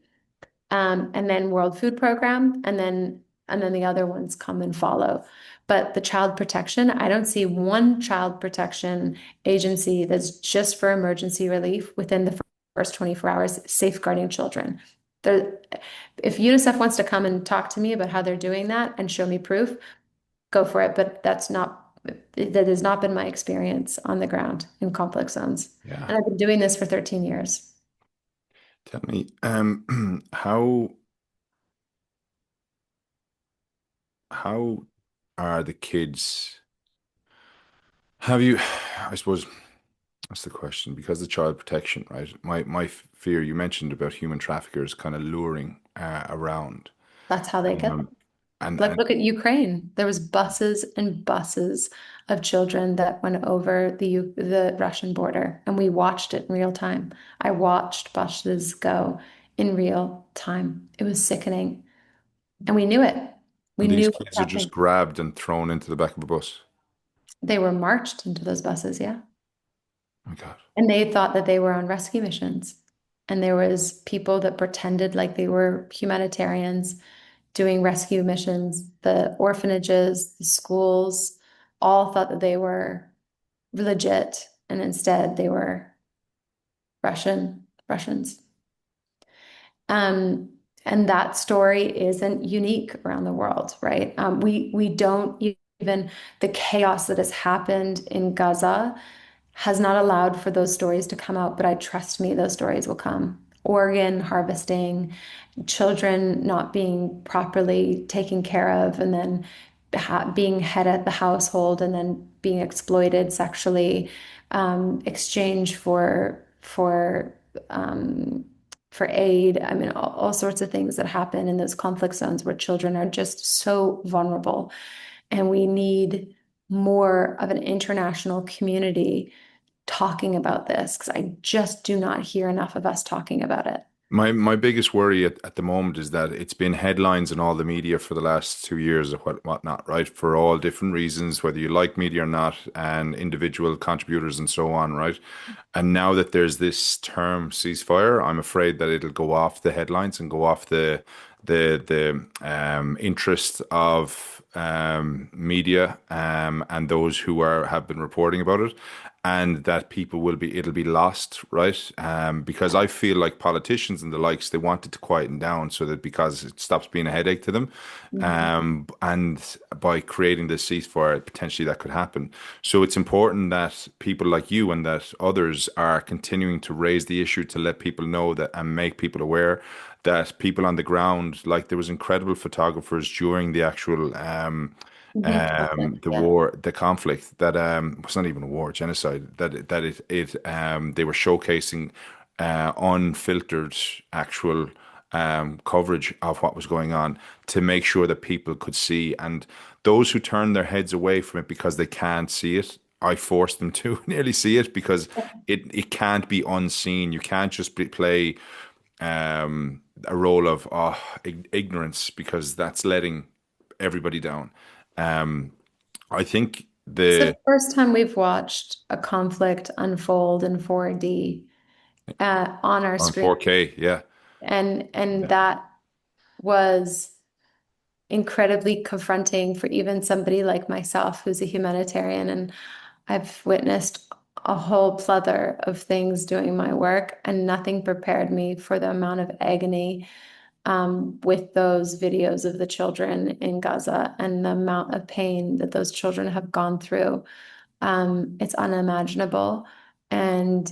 and then World Food Program, and then the other ones come and follow. But the child protection, I don't see one child protection agency that's just for emergency relief within the first 24 hours safeguarding children. There, if UNICEF wants to come and talk to me about how they're doing that and show me proof, go for it. But that has not been my experience on the ground in conflict zones. Yeah. And I've been doing this for 13 years. Tell me, how are the kids? Have you, I suppose that's the question, because the child protection, right? My fear you mentioned about human traffickers kind of luring around. That's how they get. Um, and Like, look at Ukraine. There was buses and buses of children that went over the Russian border, and we watched it in real time. I watched buses go in real time. It was sickening, and we knew it. We and these knew what was kids are just happening. grabbed and thrown into the back of a bus. They were marched into those buses, yeah. Oh my God. And they thought that they were on rescue missions. And there was people that pretended like they were humanitarians doing rescue missions. The orphanages, the schools, all thought that they were legit, and instead they were Russians. Um, and that story isn't unique around the world, right? We don't even the chaos that has happened in Gaza has not allowed for those stories to come out, but I trust me, those stories will come. Organ harvesting, children not being properly taken care of, and then being head at the household, and then being exploited sexually, exchange um, for aid. I mean, all sorts of things that happen in those conflict zones where children are just so vulnerable, and we need more of an international community talking about this because I just do not hear enough of us talking about it. My biggest worry at the moment is that it's been headlines in all the media for the last 2 years or whatnot, right? For all different reasons, whether you like media or not, and individual contributors and so on, right? And now that there's this term ceasefire, I'm afraid that it'll go off the headlines and go off the interest of media and those who are have been reporting about it, and that people will be it'll be lost, right? Because I feel like politicians and the likes, they wanted to quieten down so that because it stops being a headache to them, Mhm. and by creating this ceasefire, potentially that could happen. So it's important that people like you and that others are continuing to raise the issue to let people know that and make people aware that people on the ground, like there was incredible photographers during the actual Conflict, the yeah. war, the conflict that it's not even a war, genocide. That they were showcasing unfiltered actual coverage of what was going on to make sure that people could see. And those who turn their heads away from it because they can't see it, I forced them to nearly see it because it can't be unseen. You can't just play a role of ignorance because that's letting everybody down. Um, I think It's the the first time we've watched a conflict unfold in 4D on our on screen, 4K, yeah, and yeah, that was incredibly confronting for even somebody like myself who's a humanitarian. And I've witnessed a whole plethora of things doing my work, and nothing prepared me for the amount of agony with those videos of the children in Gaza and the amount of pain that those children have gone through. It's unimaginable, and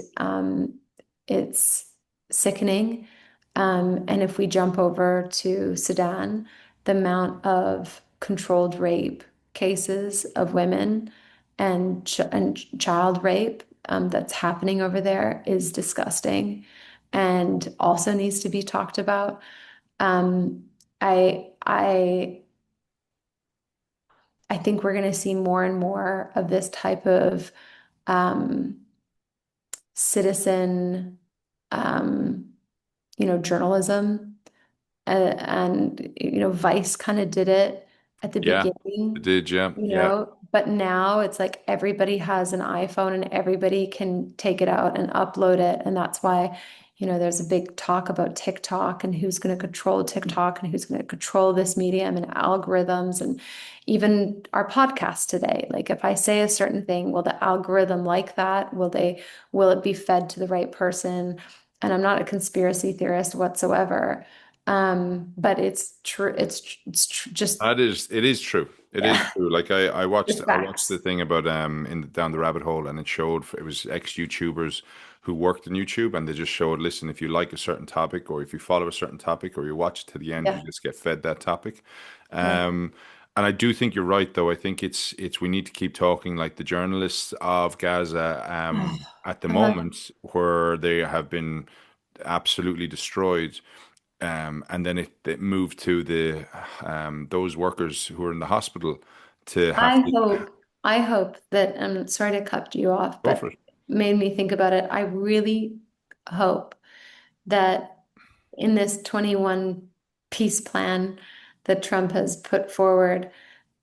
it's sickening. And if we jump over to Sudan, the amount of controlled rape cases of women and child rape that's happening over there is disgusting and also needs to be talked about. Um, I I I think we're going to see more and more of this type of um, citizen, um, journalism. And Vice kind of did it at the yeah. It beginning, did, yeah, yeah. but now it's like everybody has an iPhone and everybody can take it out and upload it. And that's why, there's a big talk about TikTok and who's going to control TikTok and who's going to control this medium and algorithms and even our podcast today. Like if I say a certain thing, will the algorithm like that? Will it be fed to the right person? And I'm not a conspiracy theorist whatsoever. But it's true. Just, It is true. It is yeah, true. Like just I watched the facts. thing about down the rabbit hole, and it showed it was ex-YouTubers who worked in YouTube, and they just showed, listen, if you like a certain topic or if you follow a certain topic or you watch it to the end, you Yeah, just get fed that topic. yeah. Um, and I do think you're right, though. I think it's we need to keep talking like the journalists of Gaza Oh, at the I love moment where they have been absolutely destroyed. And then it moved to the those workers who are in the hospital to have to I hope that I'm sorry to cut you off, go for but it. made me think about it. I really hope that in this 21 peace plan that Trump has put forward,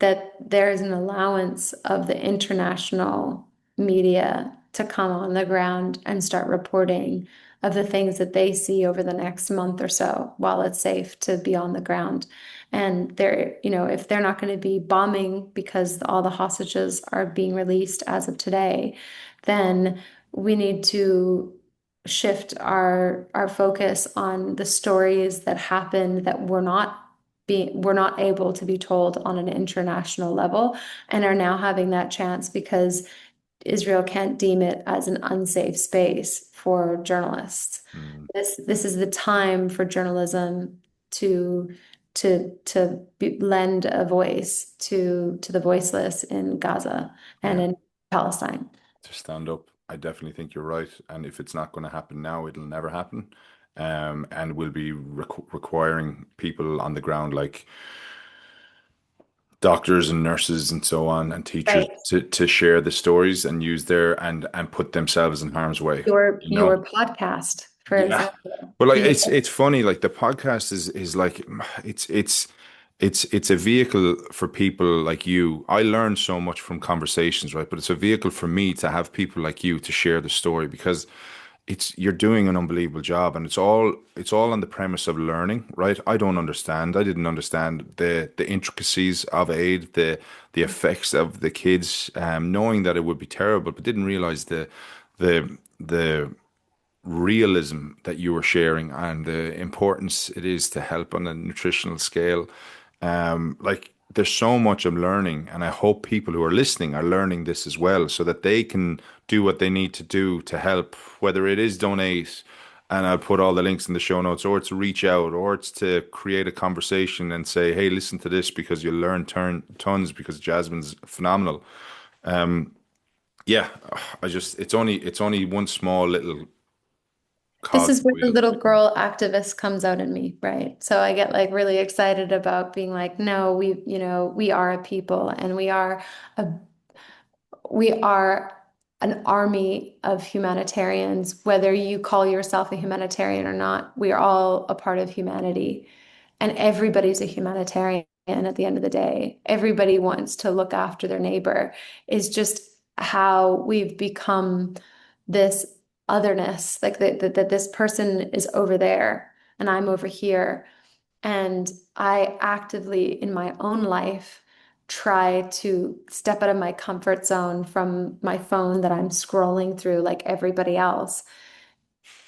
that there is an allowance of the international media to come on the ground and start reporting of the things that they see over the next month or so while it's safe to be on the ground. And if they're not going to be bombing because all the hostages are being released as of today, then we need to shift our focus on the stories that happened that were not able to be told on an international level and are now having that chance because Israel can't deem it as an unsafe space for journalists. Mm, This is the time for journalism to lend a voice to the voiceless in Gaza and yeah, in Palestine. to stand up. I definitely think you're right. And if it's not going to happen now, it'll never happen. And we'll be requiring people on the ground like doctors and nurses and so on and teachers Right. to share the stories and use their and put themselves in harm's way, you know? Your podcast, for Yeah. example, But like because it's funny, like the podcast is like it's a vehicle for people like you. I learn so much from conversations, right? But it's a vehicle for me to have people like you to share the story because it's you're doing an unbelievable job, and it's all on the premise of learning, right? I don't understand. I didn't understand the intricacies of aid, the effects of the kids, knowing that it would be terrible, but didn't realize the realism that you were sharing and the importance it is to help on a nutritional scale. Like there's so much I'm learning, and I hope people who are listening are learning this as well, so that they can do what they need to do to help, whether it is donate, and I'll put all the links in the show notes, or to reach out, or it's to create a conversation and say, hey, listen to this because you'll learn tons because Jasmine's phenomenal. Yeah, I just it's only one small little This cog in is the where the wheel. little girl activist comes out in me, right? So I get like really excited about being like, no, we are a people and a we are an army of humanitarians, whether you call yourself a humanitarian or not. We are all a part of humanity, and everybody's a humanitarian at the end of the day. Everybody wants to look after their neighbor. Is just how we've become this otherness, like that this person is over there and I'm over here. And I actively, in my own life, try to step out of my comfort zone from my phone that I'm scrolling through like everybody else.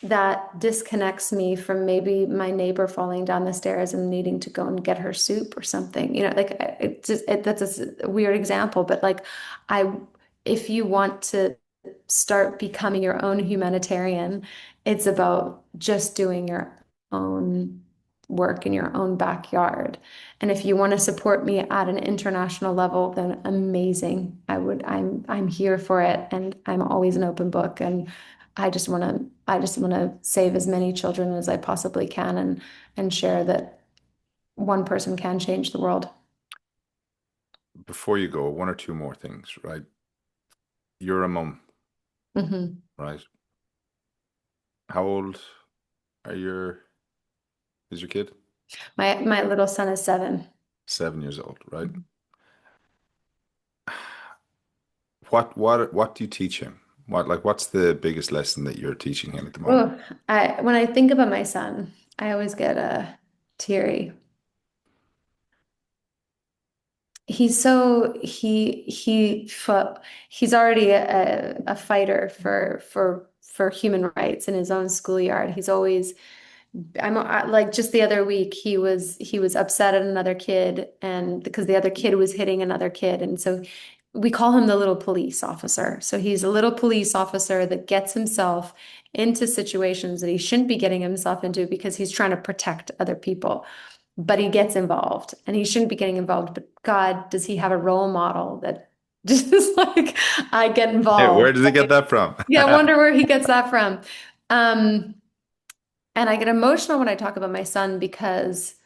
That disconnects me from maybe my neighbor falling down the stairs and needing to go and get her soup or something. Like that's a weird example, but like I, if you want to start becoming your own humanitarian, it's about just doing your own work in your own backyard. And if you want to support me at an international level, then amazing. I'm here for it, and I'm always an open book. And I just want to save as many children as I possibly can, and share that one person can change the world. Before you go, one or two more things, right? You're a mum, Hmm. right? How old are your is your kid? My little son is 7. 7 years old, right? Mhm. What do you teach him? What's the biggest lesson that you're teaching him at the moment? Oh, when I think about my son, I always get teary. He's so he's already a fighter for human rights in his own schoolyard. He's always like just the other week he was upset at another kid, and because the other kid was hitting another kid, and so we call him the little police officer. So he's a little police officer that gets himself into situations that he shouldn't be getting himself into because he's trying to protect other people. But he gets involved and he shouldn't be getting involved. But God, does he have a role model that just like I get Yeah, where involved? does he get that from? Yeah, I wonder where he gets that from. Um, and I get emotional when I talk about my son because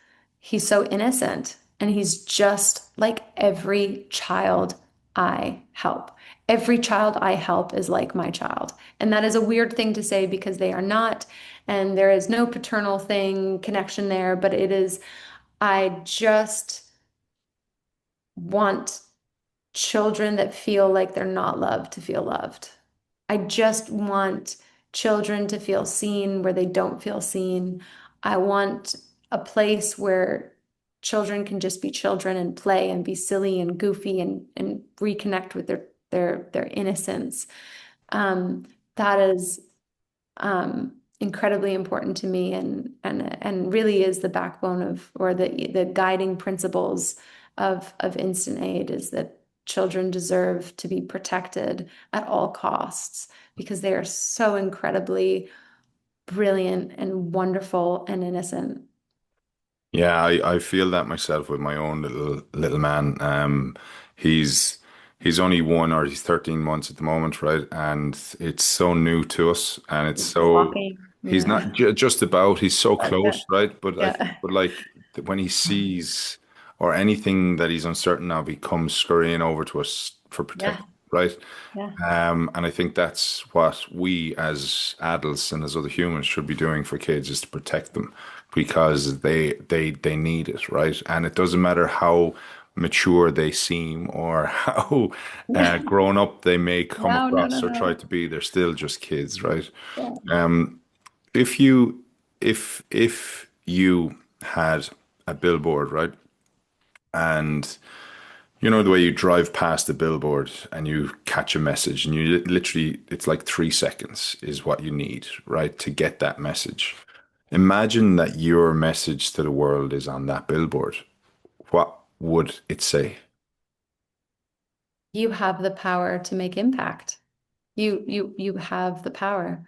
he's so innocent and he's just like every child I help. Every child I help is like my child. And that is a weird thing to say because they are not. And there is no paternal thing connection there, but it is, I just want children that feel like they're not loved to feel loved. I just want children to feel seen where they don't feel seen. I want a place where children can just be children and play and be silly and goofy and reconnect with their innocence. Um, that is incredibly important to me, and really is the backbone of, or the guiding principles of instant aid, is that children deserve to be protected at all costs because they are so incredibly brilliant and wonderful and innocent. Yeah, I feel that myself with my own little man. He's he's only one or he's 13 months at the moment, right? And it's so new to us, and it's so Walking. he's Yeah. not just about he's so Yeah. close, right? Yeah. But like when he sees or anything that he's uncertain of, he comes scurrying over to us for Yeah. protection, right? Yeah. And I think that's what we as adults and as other humans should be doing for kids, is to protect them because they need it, right? And it doesn't matter how mature they seem or how Yeah. grown up they may come No, no, no, across or try no. to be. They're still just kids, right? Yeah. If you if you had a billboard, right? And you know the way you drive past a billboard and you catch a message and you literally it's like 3 seconds is what you need, right, to get that message. Imagine that your message to the world is on that billboard. What would it say? You have the power to make impact. You have the power.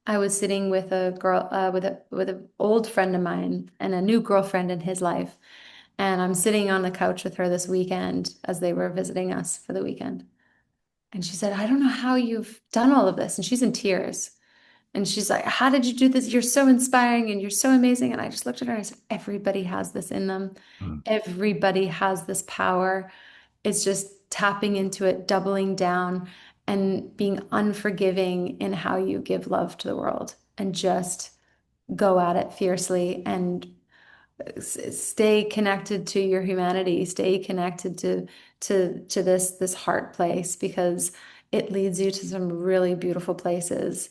I was sitting with a girl, with an old friend of mine and a new girlfriend in his life. And I'm sitting on the couch with her this weekend as they were visiting us for the weekend. And she said, I don't know how you've done all of this. And she's in tears. And she's like, how did you do this? You're so inspiring and you're so amazing. And I just looked at her and I said, everybody has this in them. Mm. Everybody has this power. It's just tapping into it, doubling down, and being unforgiving in how you give love to the world and just go at it fiercely and stay connected to your humanity, stay connected to this heart place because it leads you to some really beautiful places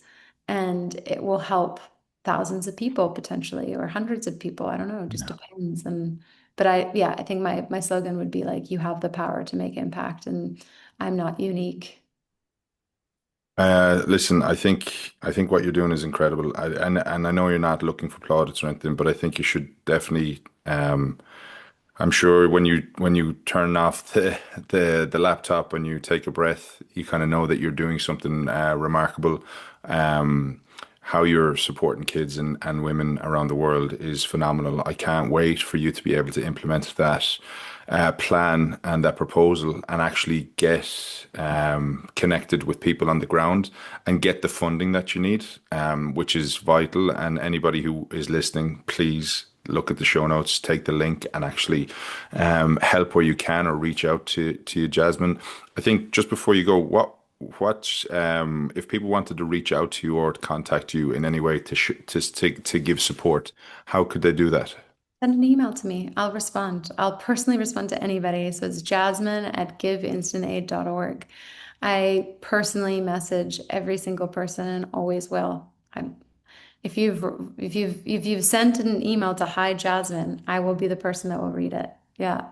and it will help thousands of people potentially or hundreds of people. I don't know, it just depends. And but I think my slogan would be like you have the power to make impact and I'm not unique. Listen, I think what you're doing is incredible. And I know you're not looking for plaudits or anything, but I think you should definitely. I'm sure when you turn off the laptop and you take a breath, you kind of know that you're doing something remarkable. How you're supporting kids and women around the world is phenomenal. I can't wait for you to be able to implement that plan and that proposal and actually get connected with people on the ground and get the funding that you need, which is vital. And anybody who is listening, please look at the show notes, take the link, and actually help where you can or reach out to you, Jasmine. I think just before you go, what if people wanted to reach out to you or to contact you in any way to give support, how could they do that? Send an email to me. I'll respond. I'll personally respond to anybody. So it's jasmine@giveinstantaid.org. I personally message every single person and always will. If you've sent an email to Hi Jasmine, I will be the person that will read it. Yeah.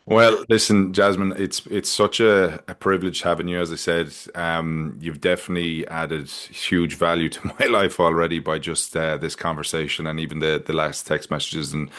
Well, listen, Jasmine, it's such a privilege having you. As I said, you've definitely added huge value to my life already by just this conversation and even the last text messages and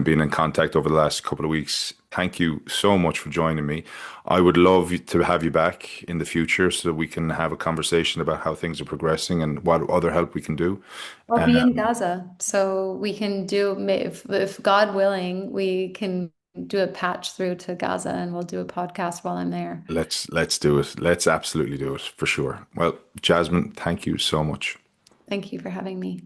being in contact over the last couple of weeks. Thank you so much for joining me. I would love to have you back in the future so that we can have a conversation about how things are progressing and what other help we can do. I'll be in Gaza, so we can do, if God willing, we can do a patch through to Gaza and we'll do a podcast while I'm there. Let's do it. Let's absolutely do it for sure. Well, Jasmine, thank you so much. Thank you for having me.